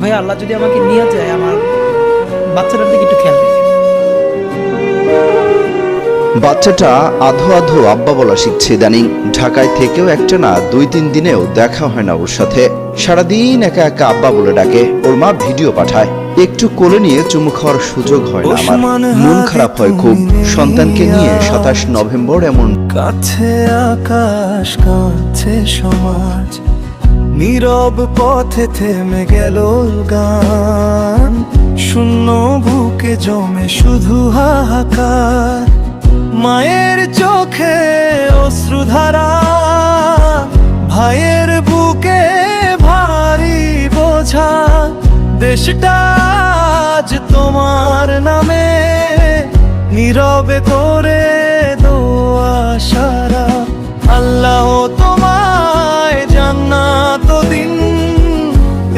ভাই আল্লাহ যদি আমাকে নিয়ে যায়, আমার বাচ্চাটার দিকে একটু খেয়াল রাখবেন। বাচ্চাটা আধো আধো আব্বা বলা শিখছে ইদানিং। ঢাকায় থেকেও একটানা 2-3 দিনেও দেখা হয় না ওর সাথে। সারাদিন একা একা আব্বা বলে ডাকে। ওর মা ভিডিও পাঠায়, একটু কোলে নিয়ে চুমু খাওয়ার সুযোগ হয় না আমার। মন খারাপ হয় খুব। সন্তানকে নিয়ে 27 নভেম্বর এমন কাছে আকাশ, কাছে সমাজ, নীরব পথে থেমে গেল গান। শূন্য বুকে জমে শুধু হাহাকার, মায়ের চোখে অশ্রুধারা, ভাইয়ের বুকে ভারী বোঝা। দেশটা আজ তোমার নামে, নীরবে করে দোয়া সারা। আল্লাহ তোমায় জান্নাত দিন,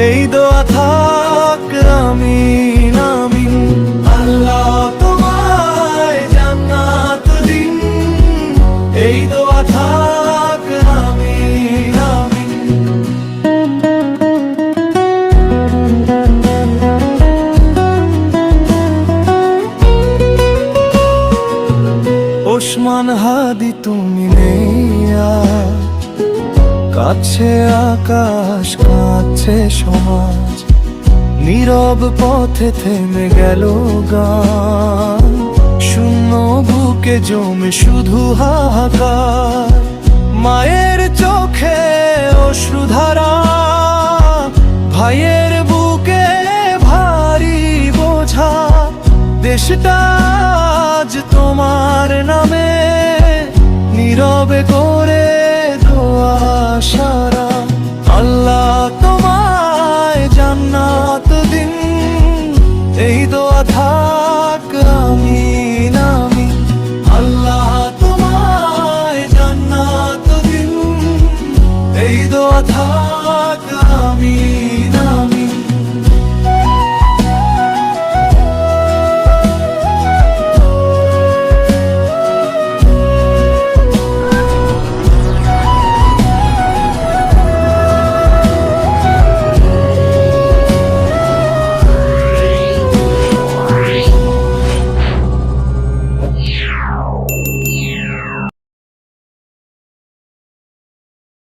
এই দোয়া থাক আমিন আমিন। আল্লাহ তোমায় জান্নাত দিন, এই দোয়া থাক আমিন আমিন। ওসমান হাদি তুমি নেই আর, কাছে আকাশ, কাছে সমাজ, নীরব পথে থেমে গেল গান। শূন্য বুকে জমে শুধু হাহাকার, মায়ের চোখে অশ্রুধারা, ভাইয়ের বুকে ভারী বোঝা। দেশটা আজ তোমার নামে, নীরবে করে দোয়া সারা। আল্লাহ তোমায় জান্নাত দিন, এই দোয়া থাক আমিন আমিন। আল্লাহ তোমায় জান্নাত দিন, এই দোয়া থাক আমিন আমিন।